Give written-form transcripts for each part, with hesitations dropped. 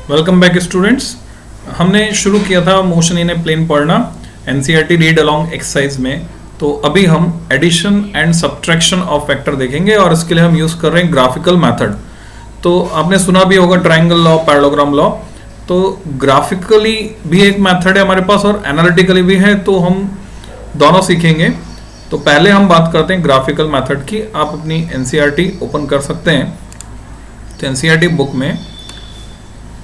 Welcome back students. हमने शुरू किया था मोशन इन ए प्लेन पढ़ना एनसीईआरटी रीड अलोंग एक्सरसाइज में। तो अभी हम addition and subtraction of vector देखेंगे और इसके लिए हम यूज कर रहे हैं ग्राफिकल मेथड। तो आपने सुना भी होगा ट्रायंगल लॉ, पैरेललोग्राम लॉ। तो ग्राफिकली भी एक मेथड है हमारे पास और एनालिटिकली भी है, तो हम दोनों सीखेंगे। तो पहले हम बात करते हैं ग्राफिकल मेथड की। आप अपनी एनसीईआरटी ओपन कर सकते हैं। तो एनसीईआरटी बुक में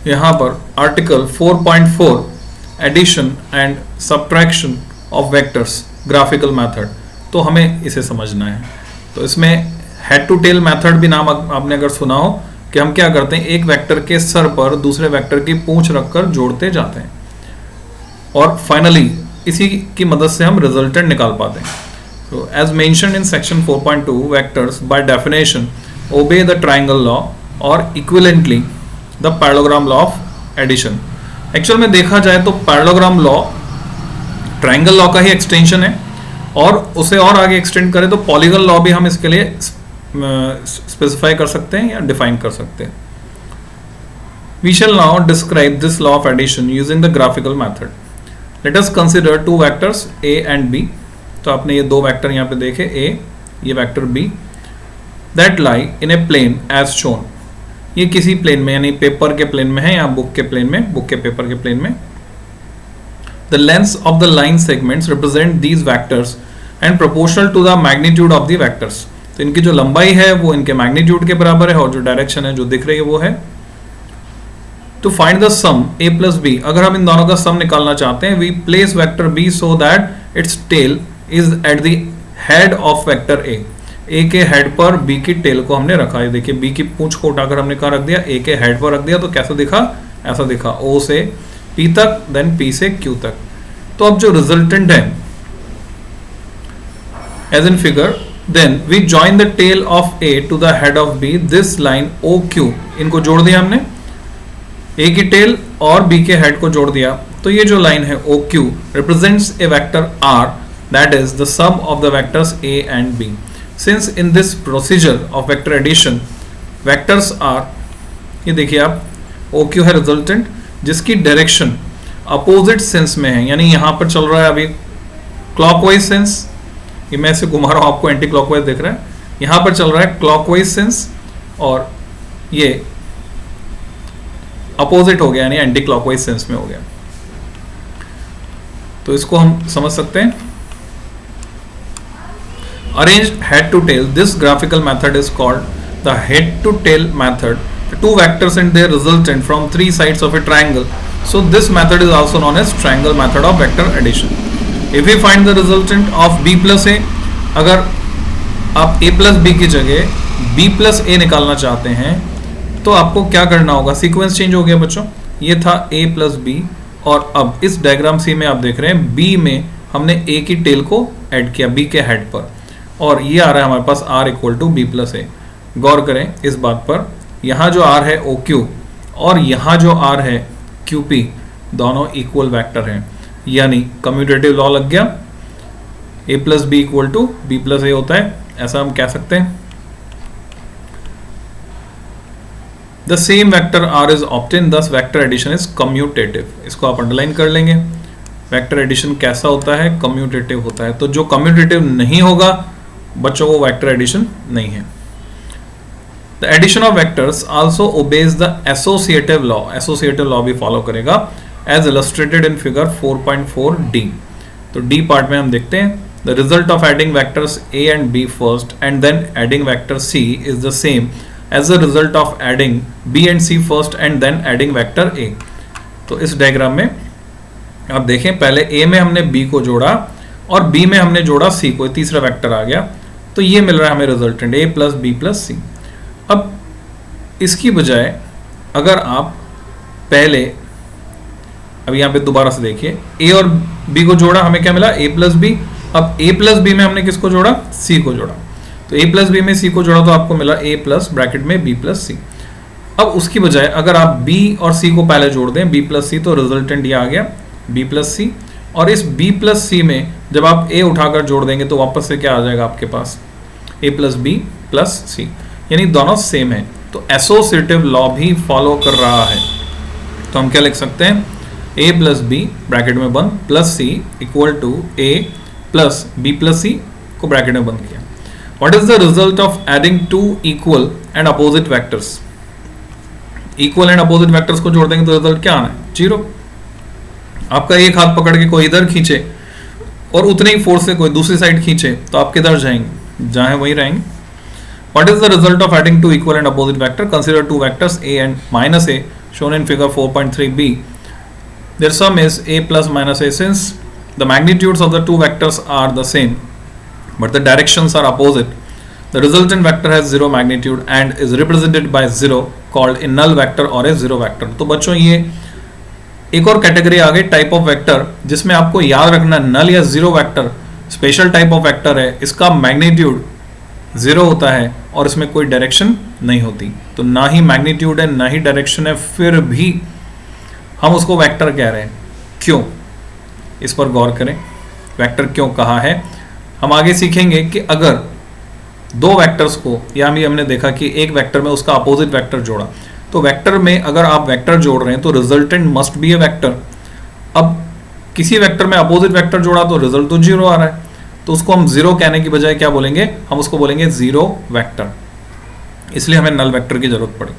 यहाँ पर article 4.4 addition and subtraction of vectors graphical method, तो हमें इसे समझना है। तो इसमें हेड टू टेल मेथड भी नाम आपने अगर सुना हो कि हम क्या करते हैं, एक वेक्टर के सर पर दूसरे वेक्टर की पूंछ रखकर जोड़ते जाते हैं और फाइनली इसी की मदद से हम रिजल्टेंट निकाल पाते हैं। तो as mentioned in section 4.2 vectors by definition obey the triangle law और equivalently the parallelogram law of addition. Actual में देखा जाए तो पैरेललोग्राम लॉ ट्रायंगल लॉ का ही एक्सटेंशन है और उसे और आगे एक्सटेंड करें तो पॉलीगन लॉ भी हम इसके लिए स्पेसिफाई कर सकते हैं या डिफाइन कर सकते हैं। We shall now describe this law of addition using the graphical method. Let us consider two vectors A and B. तो आपने ये दो वेक्टर यहाँ पे देखे, ए, ये vector B, that lie in a plane as shown. ये किसी प्लेन में यानी पेपर के प्लेन में है या बुक के प्लेन में, बुक के पेपर के प्लेन में। The lengths of the line segments represent these vectors and proportional to the magnitude of the vectors. तो इनकी जो लंबाई है वो इनके मैग्नीट्यूड के बराबर है और जो डायरेक्शन है जो दिख रही है वो है। To find the sum a plus B, अगर हम इन दोनों का सम निकालना चाहते हैं, we place vector b so that its tail is at the head of vector a। A के हेड पर बी की टेल को हमने रखा है। देखिए बी की पूंछ को उठाकर हमने कहाँ रख दिया, ए के हेड पर रख दिया। तो कैसा दिखा, ऐसा दिखा, ओ से पी तक, देन पी से क्यू तक। तो अब जो रिजल्टेंट है as in figure, then we join the tail of A to the head of B, this line O Q, इनको जोड़ दिया हमने, ए की टेल और बी के हेड को जोड़ दिया। तो ये जो लाइन है O Q represents a vector R, that is the sum of the vectors A and B. Since in this procedure of vector addition vectors are, ये देखिए आप OQ है रिजल्टेंट जिसकी डायरेक्शन अपोजिट सेंस में है, यानी यहाँ पर चल रहा है अभी क्लॉकवाइज सेंस, ये मैं ऐसे घुमा रहा हूँ आपको एंटी क्लॉकवाइज दिख रहा है, यहाँ पर चल रहा है क्लॉकवाइज सेंस और ये अपोजिट हो गया यानी एंटी क्लॉकवाइज सेंस में हो गया। तो इसको हम समझ सकते हैं। Arranged head to tail, this graphical method is called the head to tail method. The two vectors and their resultant from three sides of a triangle. So this method is also known as triangle method of vector addition. If we find the resultant of b plus a, अगर आप a plus b की जगह b plus a निकालना चाहते हैं तो आपको क्या करना होगा, सीक्वेंस चेंज हो गया बच्चों। ये था a plus b और अब इस डायग्राम सी में आप देख रहे हैं b में हमने a की टेल को ऐड किया b के हेड पर और ये आ रहा है हमारे पास r equal to b plus a. गौर करें इस बात पर, यहाँ जो r है ओ क्यू और यहाँ जो r है क्यू पी, दोनों इक्वल वेक्टर हैं, यानी कम्यूटेटिव लॉ लग गया। a plus b equal to b plus a होता है, ऐसा हम कह सकते हैं। The same vector r is obtain, thus vector addition is commutative. इसको आप अंडरलाइन कर लेंगे। वेक्टर एडिशन कैसा होता है, कम्यूटेटिव होता है। तो जो कम्यूटेटिव नहीं होगा बच्चों को वेक्टर एडिशन नहीं है। The addition of vectors also obeys the associative law, associative law भी फॉलो करेगा as illustrated in figure 4.4 D. तो डी पार्ट में हम देखते हैं, the result of adding vectors A and B first and then adding vector C is the same as the result of adding B and C first and then adding vector A. तो इस diagram में आप देखें, पहले ए में हमने B को जोड़ा और बी में हमने जोड़ा सी को, तीसरा वेक्टर आ गया। तो ये मिल रहा है हमें resultant a plus b plus c. अब इसकी बजाय अगर आप पहले, अब यहाँ पे दोबारा से देखिए, a और b को जोड़ा, हमें क्या मिला, a प्लस बी। अब a प्लस बी में हमने किसको जोड़ा, c को जोड़ा। तो a प्लस बी में c को जोड़ा तो आपको मिला a प्लस ब्रैकेट में b प्लस सी। अब उसकी बजाय अगर आप b और c को पहले जोड़ दें, b प्लस सी, तो रिजल्टेंट ये आ गया b प्लस सी। और इस b प्लस सी में जब आप a उठाकर जोड़ देंगे तो वापस से क्या आ जाएगा आपके पास, a प्लस बी प्लस सी, यानी दोनों सेम है। तो एसोसिएटिव लॉ भी फॉलो कर रहा है। तो हम क्या लिख सकते हैं, a प्लस बी ब्रैकेट में बंद plus c equal to a plus b plus c को ब्रैकेट में बंद किया. What is the result of adding two equal and opposite vectors. Equal and opposite vectors को जोड़ देंगे तो रिजल्ट क्या आना है, 0. आपका एक हाथ पकड़ के कोई इधर खींचे और उतने ही फोर्स से कोई दूसरी साइड खींचे तो आप किधर जाएंगे, जहां वहीं रहेंगे. What is the result of adding two equal and opposite vector? Consider two vectors a and minus a shown in figure 4.3b. Their sum is a plus minus a. Since the magnitudes of the two vectors are the same, but the directions are opposite, the resultant vector has zero magnitude and is represented by 0, called a null vector or a zero vector. तो बच्चों ये एक और category आ गई type of vector जिसमें आपको याद रखना नल या zero vector special type of vector है. इसका मैग्नीट्यूड 0 होता है और इसमें कोई डायरेक्शन नहीं होती. तो ना ही मैग्नीट्यूड है ना ही डायरेक्शन है, फिर भी हम उसको वेक्टर कह रहे हैं. क्यों, इस पर गौर करें. वेक्टर क्यों कहा है हम आगे सीखेंगे कि अगर दो वेक्टर्स को या हमने देखा कि एक वेक्टर में उसका अपोजिट वेक्टर जोड़ा, तो वेक्टर में अगर आप वेक्टर जोड़ रहे हैं तो resultant must be A vector. अब किसी वेक्टर में अपोजिट वेक्टर जोड़ा तो रिजल्ट तो 0 आ रहा है, तो उसको हम 0 कहने की बजाय क्या बोलेंगे, हम उसको बोलेंगे 0 वेक्टर. इसलिए हमें नल वेक्टर की जरूरत पड़ी.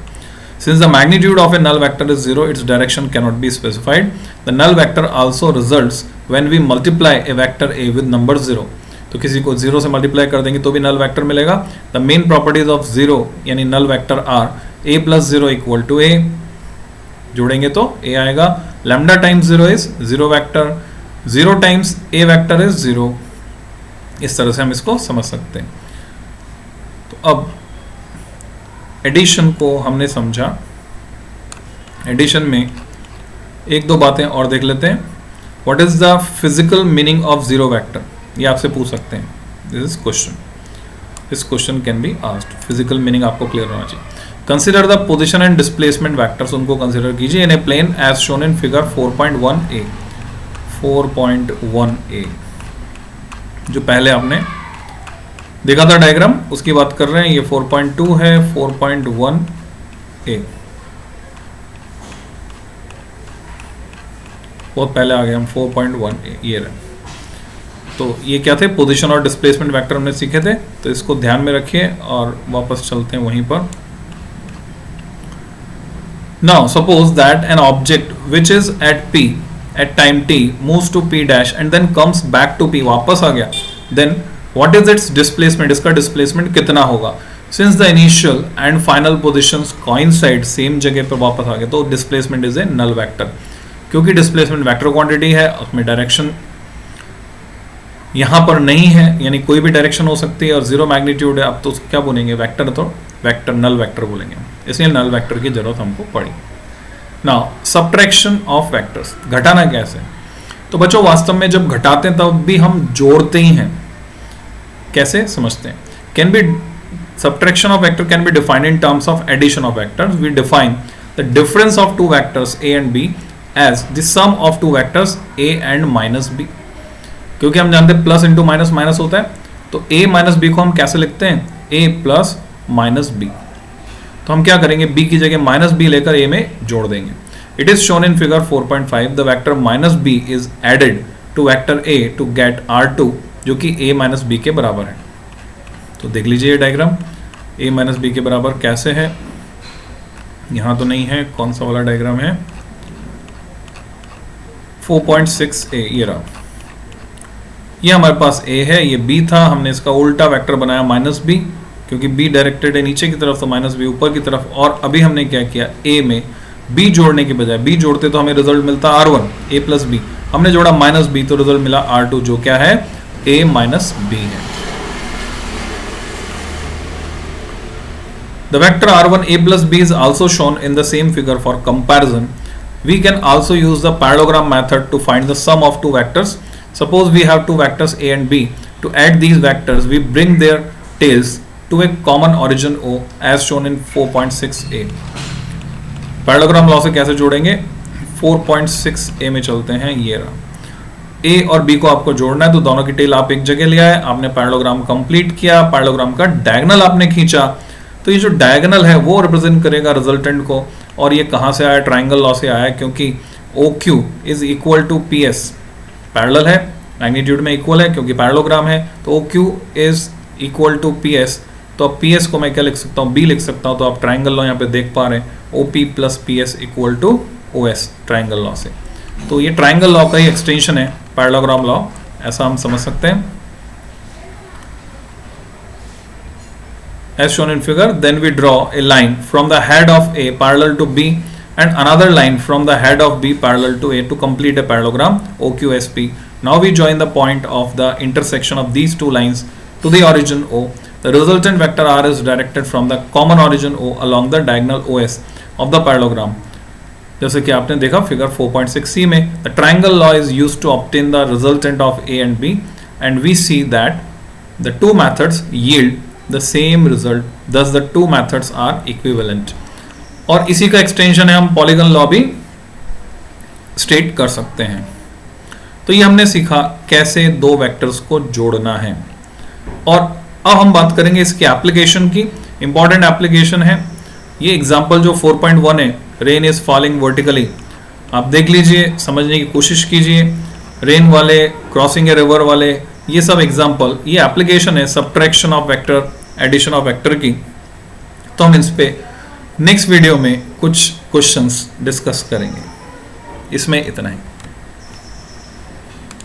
Since the magnitude of a null vector is 0, its direction can not be specified. The null vector also results when we multiply a vector A with number 0. तो किसी को 0 से मल्टीप्लाई कर देंगे तो भी नल वेक्टर मिलेगा. द मेन प्रॉपर्टीज ऑफ 0 यानी null vector are a plus 0 equal to a. जोड़ेंगे तो a आएगा. Lambda times 0 is 0 vector. 0 times a vector is 0. इस तरह से हम इसको समझ सकते हैं. तो अब एडिशन को हमने समझा. एडिशन में एक दो बातें और देख लेते हैं. What is the physical meaning of 0 vector, ये आपसे पूछ सकते हैं. This is question. This question can be asked. Physical meaning आपको क्लियर होना चाहिए. Consider the position and displacement vectors, उनको कंसिडर कीजिए in a plane as shown in figure 4.1a. 4.1a जो पहले आपने देखा था डायग्राम, उसकी बात कर रहे हैं. ये 4.2 है. 4.1a बहुत पहले आ गए हम. 4.1a ये रहे. तो ये क्या थे, पोजीशन और डिस्प्लेसमेंट वेक्टर हमने सीखे थे. तो इसको ध्यान में रखिए और वापस चलते हैं वहीं पर. Now suppose that an object which is at p at time t moves to p dash and then comes back to p, वापस आ गया. then what is its displacement, इसका डिस्प्लेसमेंट कितना होगा. since the initial and final positions coincide, same जगह पर वापस आ गया, तो displacement is a null vector. क्योंकि डिस्प्लेसमेंट वेक्टर क्वांटिटी है, उसमें डायरेक्शन यहां पर नहीं है, यानी कोई भी डायरेक्शन हो सकती है और 0 मैग्नीट्यूड है. अब तो क्या बोलेंगे, वेक्टर तो वेक्टर नल वेक्टर बोलेंगे. इसलिए नल वेक्टर की जरूरत हमको पड़ी. नाउ सब्ट्रैक्शन ऑफ वेक्टर्स, घटाना कैसे. तो बच्चों वास्तव में जब घटाते हैं तब भी हम जोड़ते ही हैं. कैसे समझते हैं. Can be subtraction of vector can be defined in terms of addition of vectors. We define the difference of two vectors a and b as the sum of two vectors a and minus b. क्योंकि हम जानते हैं plus into minus minus होता है, तो a minus B को हम कैसे लिखते हैं, a प्लस माइनस बी. तो हम क्या करेंगे, b की जगह माइनस बी लेकर a में जोड़ देंगे. It is shown in figure 4.5. The vector minus B is added to vector a to get r2 जो कि a माइनस बी के बराबर है. तो देख लीजिए ये डायग्राम a माइनस बी के बराबर कैसे है. यहां तो नहीं है, कौन सा वाला डायग्राम है, 4.6a ये रहा. ये हमारे पास a है, ये b था. हमने इसका उल्टा वेक्टर बनाया माइनस b, क्योंकि b डायरेक्टेड है नीचे की तरफ तो माइनस b ऊपर की तरफ. और अभी हमने क्या किया, a में b जोड़ने की बजाय, b जोड़ते तो हमें रिजल्ट मिलता r1 a प्लस b, हमने जोड़ा माइनस b तो रिजल्ट मिला r2 जो क्या है a माइनस b है. The vector r1 a plus b is also shown in the same figure. For comparison, we can also use the parallelogram method to find the sum of two vectors. Suppose we have two vectors a and b. To add these vectors, we bring their tails to a common origin O as shown in 4.6a. Parallelogram law से कैसे जोड़ेंगे, 4.6a में चलते हैं. ये रहा a और b को आपको जोड़ना है, तो दोनों की टेल आप एक जगह ले आए, आपने पैरेललोग्राम कंप्लीट किया, पैरेललोग्राम का डायगोनल आपने खींचा. तो ये जो डायगोनल है वो रिप्रेजेंट करेगा रिजल्टेंट को. और ये कहाँ से आया, ट्राइंगल लॉ से आया, क्योंकि O Q is equal to P S, parallel है, मैग्नीट्यूड में इक्वल है क्योंकि पैरेललोग्राम है, तो O Q is equal to P S. तो अब पी एस को मैं क्या लिख सकता हूँ, बी लिख सकता हूँ। तो आप ट्राइंगल लॉ यहाँ पे देख पा रहे हैं, O P plus P S equal to O S, triangle law से। तो ये ट्राइंगल लॉ का ही एक्सटेंशन है, पैरेललोग्राम लॉ, ऐसा हम समझ सकते हैं। As shown in figure, then we draw a line from the head of A parallel to B and another line from the head of B parallel to A to complete a parallelogram OQSP. Now we join the point of the intersection of these two lines to the origin O. The resultant vector R is directed from the common origin O along the diagonal OS of the parallelogram. जैसे कि आपने देखा figure 4.6c में, the triangle law is used to obtain the resultant of A and B, and we see that the two methods yield the same result, thus the two methods are equivalent. और इसी का extension है, हम polygon law भी state कर सकते हैं। तो ये हमने सीखा कैसे दो वेक्टर्स को जोड़ना है। और अब हम बात करेंगे इसकी एप्लीकेशन की। इंपॉर्टेंट एप्लीकेशन है ये एग्जांपल जो 4.1 है, रेन इज फॉलिंग वर्टिकली। आप देख लीजिए, समझने की कोशिश कीजिए, रेन वाले, क्रॉसिंग ए रिवर वाले, ये सब एग्जांपल, ये एप्लीकेशन है subtraction of vector, addition of vector की। तो हम इस पे नेक्स्ट वीडियो में कुछ क्वेश्चंस डिस्कस करेंगे। इसमें इतना ही।